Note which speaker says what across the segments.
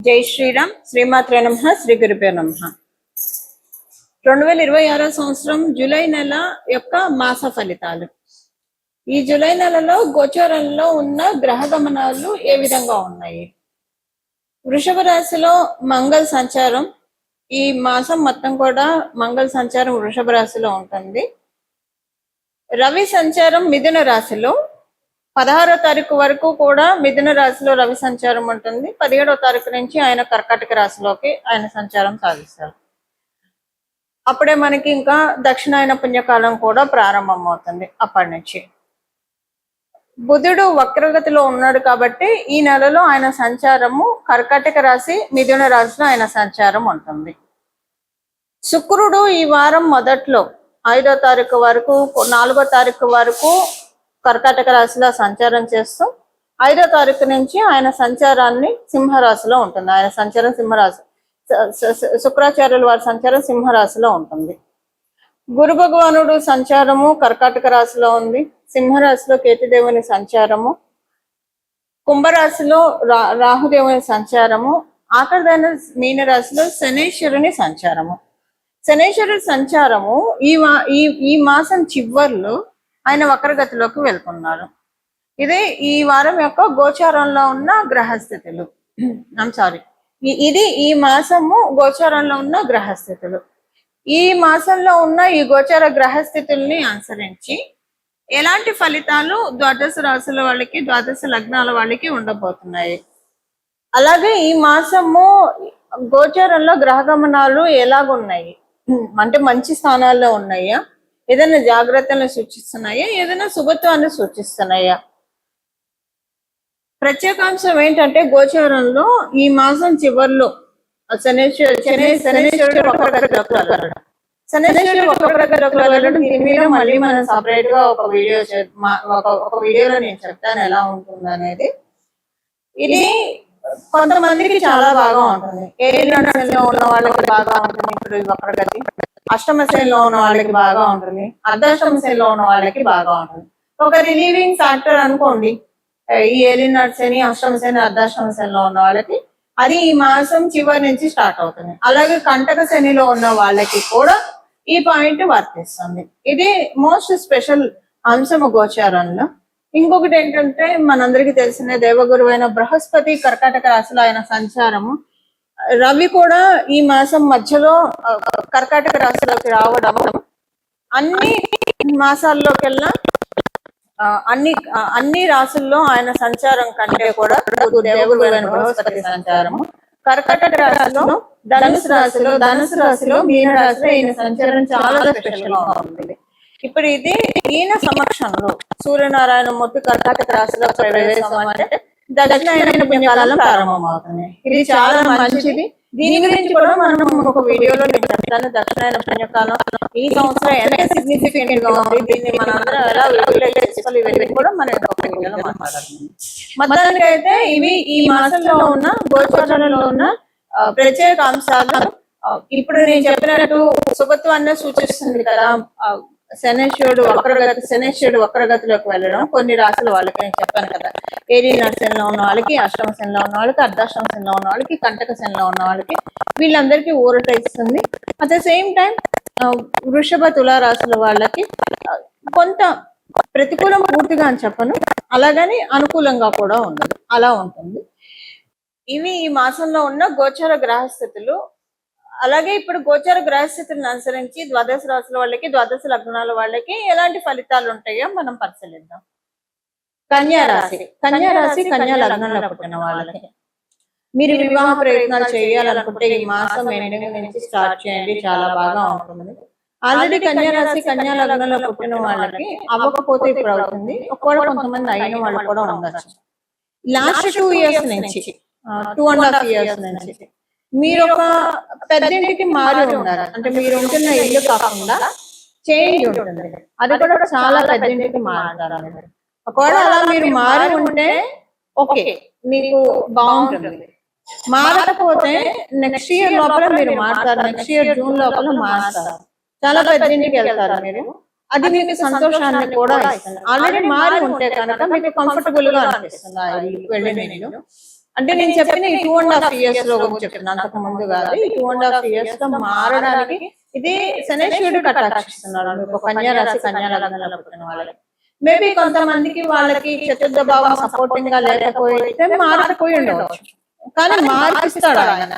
Speaker 1: జై శ్రీరామ్. శ్రీమాత్రే నమః. శ్రీ గురుభ్యో నమః. 2026 సంవత్సరం జూలై నెల యొక్క మాస ఫలితాలు. ఈ జూలై నెలలో గోచారంలో ఉన్న గ్రహ గమనాలు ఏ విధంగా ఉన్నాయి? వృషభ రాశిలో మంగళ సంచారం ఈ మాసం మొత్తం కూడా మంగళ సంచారం వృషభ రాశిలో ఉంటుంది. రవి సంచారం మిథున రాశిలో 16వ తారీఖు వరకు కూడా మిథున రాశిలో రవి సంచారం ఉంటుంది. 17వ తారీఖు నుంచి ఆయన కర్కాటక రాశిలోకి ఆయన సంచారం సాగిస్తారు. అప్పుడే మనకి ఇంకా దక్షిణాయన పుణ్యకాలం కూడా ప్రారంభం అవుతుంది. అప్పటి నుంచి బుధుడు వక్రగతిలో ఉన్నాడు కాబట్టి ఈ నెలలో ఆయన సంచారము కర్కాటక రాశి మిథున రాశిలో ఆయన సంచారం ఉంటుంది. శుక్రుడు ఈ వారం మొదట్లో 5వ తారీఖు వరకు 4వ తారీఖు వరకు కర్కాటక రాశిలో సంచారం చేస్తూ 5వ తారీఖు నుంచి ఆయన సంచారాన్ని సింహరాశిలో ఉంటుంది. ఆయన సంచారం సింహరాశి, శుక్రాచార్యుల వారి సంచారం సింహరాశిలో ఉంటుంది. గురు భగవానుడు సంచారము కర్కాటక రాశిలో ఉంది. సింహరాశిలో కేతుదేవుని సంచారము, కుంభరాశిలో రాహుదేవుని సంచారము, ఆఖరిదైన మీనరాశిలో శనేశ్వరుని సంచారము. శనేశ్వరుడి సంచారము ఈ మాసం చివర్లో ఆయన వక్రగతిలోకి వెళ్తున్నారు. ఇదే ఈ వారం యొక్క గోచారంలో ఉన్న గ్రహస్థితులు. ఇది ఈ మాసము గోచారంలో ఉన్న గ్రహస్థితులు. ఈ మాసంలో ఉన్న ఈ గోచార గ్రహస్థితుల్ని అనుసరించి ఎలాంటి ఫలితాలు ద్వాదశ రాశుల వాళ్ళకి, ద్వాదశ లగ్నాల వాళ్ళకి ఉండబోతున్నాయి. అలాగే ఈ మాసము గోచారంలో గ్రహ గమనాలు ఎలాగున్నాయి అంటే మంచి స్థానాల్లో ఉన్నాయా, ఏదైనా జాగ్రత్తలను సూచిస్తున్నాయా, ఏదైనా శుభత్వాన్ని సూచిస్తున్నాయా? ప్రత్యేకాంశం ఏంటంటే గోచారంలో ఈ మాసం చివరిలో శనేశ్వరుడు వక్రగతిలోకి వెళ్ళడం దీని మీద మళ్ళీ మనం సపరేట్ గా ఒక వీడియోలో నేను చెప్తాను ఎలా ఉంటుంది అనేది. ఇది కొంతమందికి చాలా బాగా ఉంటుంది. ఏళ్ళలో ఉన్న వాళ్ళకి బాగా ఉంటుంది ఇప్పుడు వక్రగతి. అష్టమ శ్రేణిలో ఉన్న వాళ్ళకి బాగా ఉంటుంది, అర్ధాష్టమ శ్రేణిలో ఉన్న వాళ్ళకి బాగా ఉంటుంది. ఒక రిలీవింగ్ ఫ్యాక్టర్ అనుకోండి ఈ ఏలినాటి శని, అష్టమ శని, అర్ధాష్టమ శనిలో ఉన్న వాళ్ళకి అది ఈ మాసం చివరి నుంచి స్టార్ట్ అవుతుంది. అలాగే కంటక శనిలో ఉన్న వాళ్ళకి కూడా ఈ పాయింట్ వర్తిస్తుంది. ఇది మోస్ట్ స్పెషల్ అంశము గోచారంలో. ఇంకొకటి ఏంటంటే మనందరికీ తెలిసిన దేవగురువైన బృహస్పతి కర్కాటక రాశిలో ఆయన సంచారము, రవి కూడా ఈ మాసం మధ్యలో కర్కాటక రాశిలోకి రావడం అన్ని మాసాల్లోకెల్లా అన్ని రాశుల్లో ఆయన సంచారం కంటే కూడా దేవగురువైన బృహస్పతి సంచారము కర్కాటక రాశిలో, ధనుసు రాశిలో మీన రాశిలో ఈయన సంచారం చాలా స్పెషల్ గా ఉంటుంది. ఇప్పుడు ఇది ఈయన సమక్షంలో సూర్యనారాయణ మూర్తి కర్కాటక రాశిలో ప్రవేశం అంటే దక్షిణాయన పుణ్యకాలం ప్రారంభం అవుతుంది. ఇది చాలా మంచిది. దీని గురించి కూడా మనం ఒక వీడియోలో నేను చెప్తాను. దక్షిణాయన పుణ్యకాలం ఈ సంవత్సరం ఎంత సిగ్నిఫికెంట్ గా ఉంది, దీన్ని మనందరం ఎలా చేసుకోవాలి, ఇవన్నీ కూడా మనం ఒక వీడియోలో మాట్లాడుతున్నాం. మొత్తానికి అయితే ఇవి ఈ మాసంలో ఉన్న గోచారంలో ఉన్న ప్రత్యేక అంశాలు. ఇప్పుడు నేను చెప్పినట్టు శుభత్వాన్ని సూచిస్తుంది కదా. శనేశ్వరుడు వక్రగతిలోకి వెళ్ళడం కొన్ని రాశుల వాళ్ళకి నేను చెప్పాను కదా. ఏలినాటి శనిలో ఉన్న వాళ్ళకి, అష్టమ శనిలో ఉన్న వాళ్ళకి, అర్ధాష్టమ శనిలో ఉన్న వాళ్ళకి, కంటక శనిలో ఉన్న వాళ్ళకి వీళ్ళందరికీ ఊరట ఇస్తుంది. అట్ ద సేమ్ టైం వృషభ తులా రాశుల వాళ్ళకి కొంత ప్రతికూలం పూర్తిగా అని చెప్పను, అలాగని అనుకూలంగా కూడా ఉండదు, అలా ఉంటుంది. ఇవి ఈ మాసంలో ఉన్న గోచార గ్రహస్థితులు. అలాగే ఇప్పుడు గోచార గ్రహస్థితులను అనుసరించి ద్వాదశ రాశుల వాళ్ళకి, ద్వాదశ లగ్నాల వాళ్ళకి ఎలాంటి ఫలితాలు ఉంటాయో మనం పరిశీలిద్దాం. కన్యా రాశి కన్యా లగ్నంలో పుట్టిన వాళ్ళకి మీరు వివాహ ప్రయత్నాలు చేయాలనుకుంటే ఈ మాసం ఎండింగ్ నుంచి స్టార్ట్ చేయండి, చాలా బాగా ఉంటుంది. ఆల్రెడీ కన్యా రాశి కన్యా లగ్నంలో పుట్టిన వాళ్ళకి అవ్వకపోతే ఇప్పుడు అవుతుంది. ఒకవేళ కొంతమంది అయిన వాళ్ళు కూడా ఉండొచ్చు. లాస్ట్ 2 years నుంచి 2.5 years నుంచి మీరు ఒక పెద్దింటికి మారి ఉన్నారు అంటే మీరు ఉంటున్న ఇల్లు కాకుండా చేంజ్ ఉంటుంది, అది కూడా చాలా పెద్దింటికి మారుతారు. ఒకవేళ అలా మీరు మారి ఉంటే ఓకే, మీకు బాగుంటుంది. మారకపోతే నెక్స్ట్ ఇయర్ లోపల మీరు మారుతారు, నెక్స్ట్ ఇయర్ జూన్ లోపల మారుతారు, చాలా పెద్దింటికి వెళ్తారు మీరు. అది మీకు సంతోషాన్ని కూడా ఇస్తుంది. ఆల్రెడీ మారి ఉంటే కనుక మీకు కంఫర్టబుల్ గా అనిపిస్తుంది వెళ్ళిన ఇల్లు. అంటే నేను చెప్పిన ఈ 2.5 years లో గురించి చెప్తున్నాను, అంతకు ముందు కాదు. ఈ 2.5 years లో మారడానికి ఇది శనేశ్వరుడు అటాక్షిస్తున్నాడు మీకు కన్యా రాశి కన్యా లగ్నంలో పుట్టిన వాళ్ళకి. మేబీ కొంతమందికి వాళ్ళకి చతుర్థ భావం సపోర్టింగ్ గా లేకపోతే మారిపోయి ఉండవచ్చు, కానీ మార్పిస్తాడు ఆయన.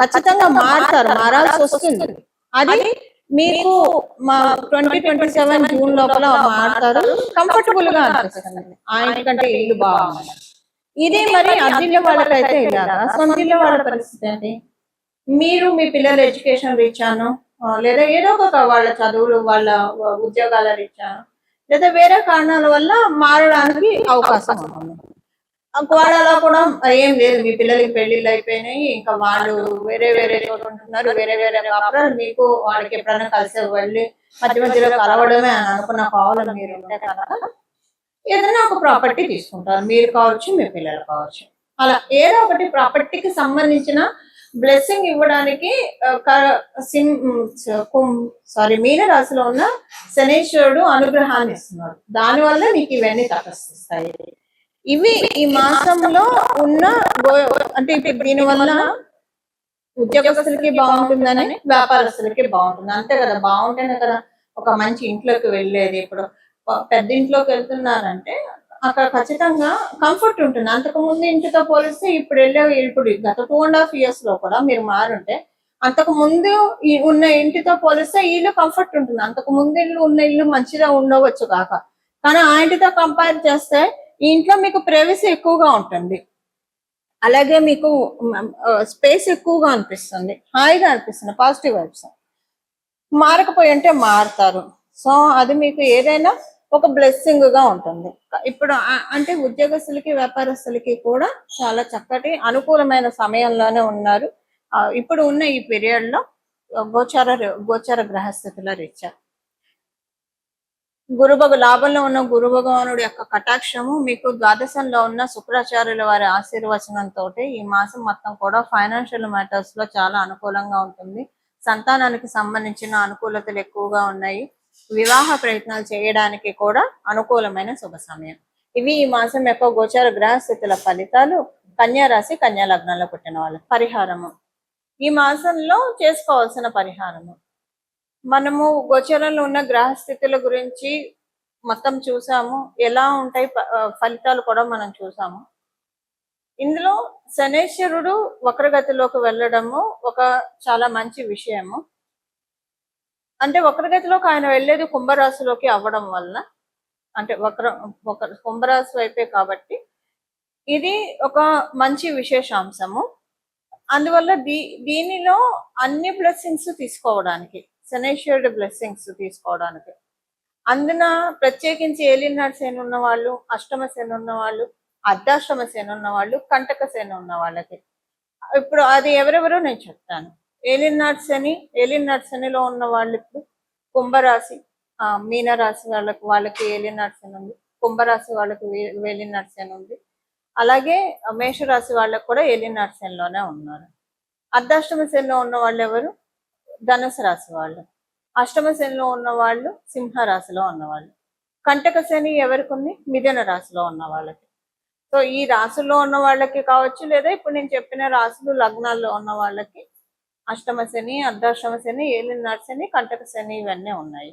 Speaker 1: ఖచ్చితంగా మారుతారు, మారాల్సి వస్తుంది. అది మీకు మా 2027 జూన్ లోపల మారుతారు, కంఫర్టబుల్ గా అనిపిస్తుంది. ఆయన కంటే ఇల్లు బాగుంది. ఇది మరి అద్దిల్ల వాళ్ళకైతే ఇలాగా. సొంత ఇళ్ళ వాళ్ళ పరిస్థితి ఏంటి? మీరు మీ పిల్లల ఎడ్యుకేషన్ రీచాను, లేదా ఏదో ఒక వాళ్ళ చదువులు వాళ్ళ ఉద్యోగాల రీచాను, లేదా వేరే కారణాల వల్ల మారడానికి అవకాశం ఉంటుంది. వాళ్ళలో కూడా ఏం లేదు, మీ పిల్లలకి పెళ్లిళ్ళు అయిపోయినాయి, ఇంకా వాళ్ళు వేరే వేరే చోట ఉంటున్నారు, వేరే వేరే కాపురాలు, మీకు వాళ్ళకి ఎప్పుడైనా కలిసి వెళ్ళి మధ్య మధ్యలో కలవడమే అని అనుకున్న కావాలి మీరు ఉంటే కనుక ఏదైనా ఒక ప్రాపర్టీ తీసుకుంటారు, మీరు కావచ్చు మీ పిల్లలు కావచ్చు. అలా ఏదో ఒకటి ప్రాపర్టీకి సంబంధించిన బ్లెస్సింగ్ ఇవ్వడానికి మీన రాశిలో ఉన్న శనీశ్వరుడు అనుగ్రహాన్ని ఇస్తున్నాడు. దానివల్ల మీకు ఇవన్నీ తటస్థిస్తాయి. ఇవి ఈ మాసంలో ఉన్న అంటే ఇప్పుడు దీనివల్ల ఉద్యోగస్తులకి బాగుంటుందని, వ్యాపారస్తులకి బాగుంటుంది, అంతే కదా. బాగుంటేనే కదా ఒక మంచి ఇంట్లోకి వెళ్ళేది. ఇప్పుడు పెద్ద ఇంట్లోకి వెళ్తున్నారంటే అక్కడ ఖచ్చితంగా కంఫర్ట్ ఉంటుంది. అంతకు ముందు ఇంటితో పోలిస్తే ఇప్పుడు ఇప్పుడు గత 2.5 years లో కూడా మీరు మారుంటే అంతకు ముందు ఉన్న ఇంటితో పోలిస్తే ఇల్లు కంఫర్ట్ ఉంటుంది. అంతకు ముందు ఇల్లు ఉన్న ఇల్లు మంచిగా ఉండవచ్చు కాక, కానీ ఆ ఇంటితో కంపేర్ చేస్తే ఈ ఇంట్లో మీకు ప్రైవసీ ఎక్కువగా ఉంటుంది, అలాగే మీకు స్పేస్ ఎక్కువగా అనిపిస్తుంది, హాయిగా అనిపిస్తుంది, పాజిటివ్ వైబ్స్. మారకపోయి అంటే మారుతారు. సో అది మీకు ఏదైనా ఒక బ్లెస్సింగ్ గా ఉంటుంది. ఇప్పుడు అంటే ఉద్యోగస్తులకి వ్యాపారస్తులకి కూడా చాలా చక్కటి అనుకూలమైన సమయంలోనే ఉన్నారు. ఇప్పుడు ఉన్న ఈ పీరియడ్ లో గోచార గ్రహస్థితుల రీత్యా లాభంలో ఉన్న గురు భగవానుడి యొక్క కటాక్షము మీకు ద్వాదశంలో ఉన్న శుక్రాచార్యుల వారి ఆశీర్వచనంతో ఈ మాసం మొత్తం కూడా ఫైనాన్షియల్ మ్యాటర్స్ లో చాలా అనుకూలంగా ఉంటుంది. సంతానానికి సంబంధించిన అనుకూలతలు ఎక్కువగా ఉన్నాయి. వివాహ ప్రయత్నాలు చేయడానికి కూడా అనుకూలమైన శుభ సమయం. ఇవి ఈ మాసం యొక్క గోచార గ్రహస్థితుల ఫలితాలు. కన్యా రాశి కన్యా లగ్నంలో పుట్టిన వాళ్ళు. పరిహారము ఈ మాసంలో చేసుకోవాల్సిన పరిహారము, మనము గోచరంలో ఉన్న గ్రహస్థితుల గురించి మొత్తం చూసాము, ఎలా ఉంటాయి ఫలితాలు కూడా మనం చూసాము. ఇందులో శనేశ్వరుడు వక్రగతిలోకి వెళ్ళడము ఒక చాలా మంచి విషయము. అంటే వక్రగతిలోకి ఆయన వెళ్ళేది కుంభరాశిలోకి అవ్వడం వల్ల, అంటే కుంభరాశి వైపే కాబట్టి ఇది ఒక మంచి విశేషాంశము. అందువల్ల దీనిలో అన్ని బ్లెస్సింగ్స్ తీసుకోవడానికి, శనేశ్వరుడు బ్లెస్సింగ్స్ తీసుకోవడానికి, అందున ప్రత్యేకించి ఏలినాడు శని ఉన్న వాళ్ళు, అష్టమ శని ఉన్న వాళ్ళు, అర్ధాష్టమ శని ఉన్న వాళ్ళు, కంటక శని ఉన్న వాళ్ళకి ఇప్పుడు అది ఎవరెవరో నేను చెప్తాను. ఏలినాడు శనిలో ఉన్న వాళ్ళు ఇప్పుడు కుంభరాశి, మీనరాశి వాళ్ళకి ఏలినాడు శని ఉంది, కుంభరాశి వాళ్ళకి ఏలినాడు శని ఉంది, అలాగే మేషరాశి వాళ్ళకి కూడా ఏలినాడు శనిలోనే ఉన్నారు. అర్ధాష్టమ శనిలో ఉన్న వాళ్ళు ఎవరు? ధనుసు రాశి వాళ్ళు. అష్టమ శనిలో ఉన్న వాళ్ళు సింహరాశిలో ఉన్నవాళ్ళు. కంటక శని ఎవరికి ఉంది? మిథున రాశిలో ఉన్న వాళ్ళకి. సో ఈ రాశుల్లో ఉన్న వాళ్ళకి కావచ్చు, లేదా ఇప్పుడు నేను చెప్పిన రాశులు లగ్నాల్లో ఉన్న వాళ్ళకి అష్టమ శని, అర్ధాష్టమ శని, ఏలినాడు శని, కంటక శని ఇవన్నీ ఉన్నాయి.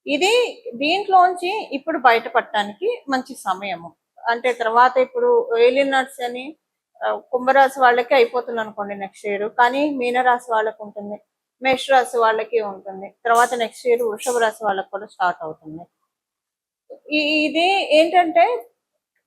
Speaker 1: ఇది దీంట్లోంచి ఇప్పుడు బయటపడటానికి మంచి సమయము. అంటే తర్వాత ఇప్పుడు ఏలినాడు శని కుంభరాశి వాళ్ళకి అయిపోతుంది అనుకోండి నెక్స్ట్ ఇయర్, కానీ మీనరాశి వాళ్ళకి ఉంటుంది, మేషరాశి వాళ్ళకి ఉంటుంది, తర్వాత నెక్స్ట్ ఇయర్ వృషభ రాశి వాళ్ళకి కూడా స్టార్ట్ అవుతుంది. ఇది ఏంటంటే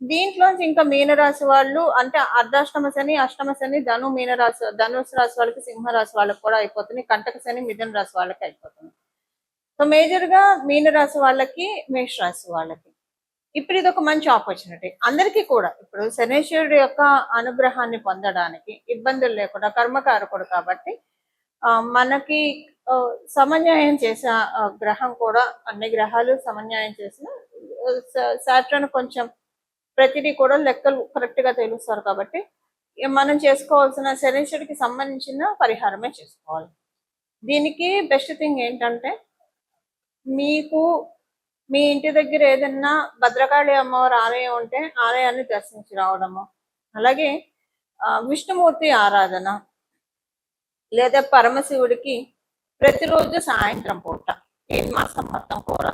Speaker 1: దీంట్లోంచి ఇంకా మీనరాశి వాళ్ళు, అంటే అర్ధాష్టమ శని, అష్టమ శని ధనుసు రాశి వాళ్ళకి, సింహరాశి వాళ్ళకి కూడా అయిపోతుంది, కంటక శని మిథున రాశి వాళ్ళకి అయిపోతుంది. సో మేజర్ గా మీనరాశి వాళ్ళకి, మేషరాశి వాళ్ళకి ఇప్పుడు ఇది ఒక మంచి ఆపర్చునిటీ అందరికీ కూడా. ఇప్పుడు శనేశ్వరుడు యొక్క అనుగ్రహాన్ని పొందడానికి ఇబ్బందులు లేకుండా, కర్మకారకుడు కాబట్టి మనకి సమన్యాయం చేసే గ్రహం కూడా, అన్ని గ్రహాలు సమన్యాయం చేసిన సాటర్న్ కొంచెం ప్రతిదీ కూడా లెక్కలు కరెక్ట్ గా తెలుస్తారు కాబట్టి మనం చేసుకోవాల్సిన శనేశ్వరుడికి సంబంధించిన పరిహారమే చేసుకోవాలి. దీనికి బెస్ట్ థింగ్ ఏంటంటే, మీకు మీ ఇంటి దగ్గర ఏదన్నా భద్రకాళి అమ్మవారి ఆలయం ఉంటే ఆలయాన్ని దర్శించి రావడము, అలాగే విష్ణుమూర్తి ఆరాధన లేదా పరమశివుడికి ప్రతిరోజు సాయంత్రం పూట ఈ మాసం మొత్తం కూడా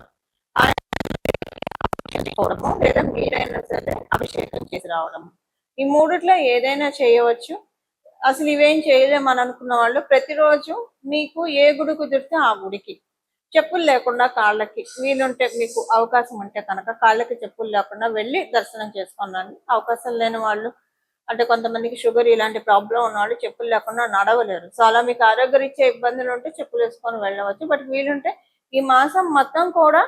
Speaker 1: చేసుకోవడము లేదా మీరైనా సరే అభిషేకం చేసి రావడము, ఈ మూడిట్లో ఏదైనా చేయవచ్చు. అసలు ఇవేం చేయలేమని అనుకున్న వాళ్ళు ప్రతిరోజు మీకు ఏ గుడి కుదిరితే ఆ గుడికి చెప్పులు లేకుండా కాళ్ళకి వీలుంటే, మీకు అవకాశం ఉంటే కనుక కాళ్ళకి చెప్పులు లేకుండా వెళ్ళి దర్శనం చేసుకున్నాను. అవకాశం లేని వాళ్ళు, అంటే కొంతమందికి షుగర్ ఇలాంటి ప్రాబ్లం ఉన్న వాళ్ళు చెప్పులు లేకుండా నడవలేరు. సో అలా మీకు ఆరోగ్యరీత్యా ఇబ్బందులు ఉంటే చెప్పులు వేసుకొని వెళ్ళవచ్చు. బట్ వీలుంటే ఈ మాసం మొత్తం కూడా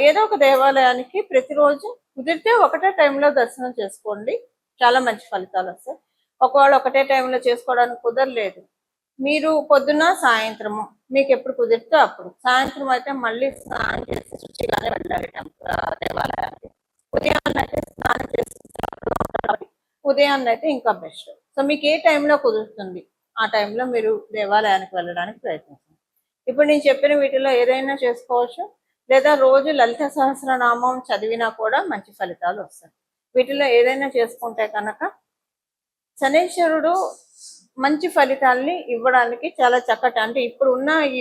Speaker 1: ఏదో ఒక దేవాలయానికి ప్రతిరోజు కుదిరితే ఒకటే టైంలో దర్శనం చేసుకోండి, చాలా మంచి ఫలితాలు వస్తాయి. ఒకవేళ ఒకటే టైంలో చేసుకోవడానికి కుదరలేదు, మీరు పొద్దున సాయంత్రము మీకు ఎప్పుడు కుదిరితే అప్పుడు, సాయంత్రం అయితే మళ్ళీ స్నానం చేసి శుచిగానే వెళ్ళాలి దేవాలయానికి. ఉదయాన్నే అయితే స్నానం చేసి ఉదయాన్నే అయితే ఇంకా బెస్ట్. సో మీకు ఏ టైంలో కుదురుతుంది ఆ టైంలో మీరు దేవాలయానికి వెళ్ళడానికి ప్రయత్నించండి. ఇప్పుడు నేను చెప్పిన వీటిలో ఏదైనా చేసుకోవచ్చు, లేదా రోజు లలిత సహస్రనామం చదివినా కూడా మంచి ఫలితాలు వస్తాయి. వీటిలో ఏదైనా చేసుకుంటే కనుక శనీశ్వరుడు మంచి ఫలితాల్ని ఇవ్వడానికి చాలా చక్కటి, అంటే ఇప్పుడు ఉన్న ఈ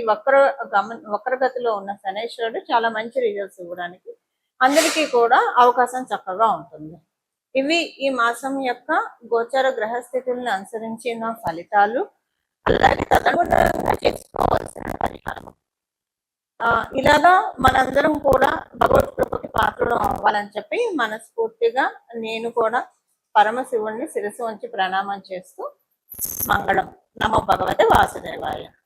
Speaker 1: వక్రగతిలో ఉన్న శనీశ్వరుడు చాలా మంచి రిజల్ట్స్ ఇవ్వడానికి అందరికీ కూడా అవకాశం చక్కగా ఉంటుంది. ఇవి ఈ మాసం యొక్క గోచర గ్రహస్థితులను అనుసరించిన ఫలితాలు, అలాగే తదనుగుణంగా చేసుకోవాల్సిన పరిహారం. ఇలాగా మనందరం కూడా భగవత్ కృపకి పాత్రలు అవ్వాలని చెప్పి మనస్ఫూర్తిగా నేను కూడా పరమశివుణ్ణి శిరస్సు వంచి ప్రణామం చేస్తూ మంగళం. నమో భగవతే వాసుదేవాయ.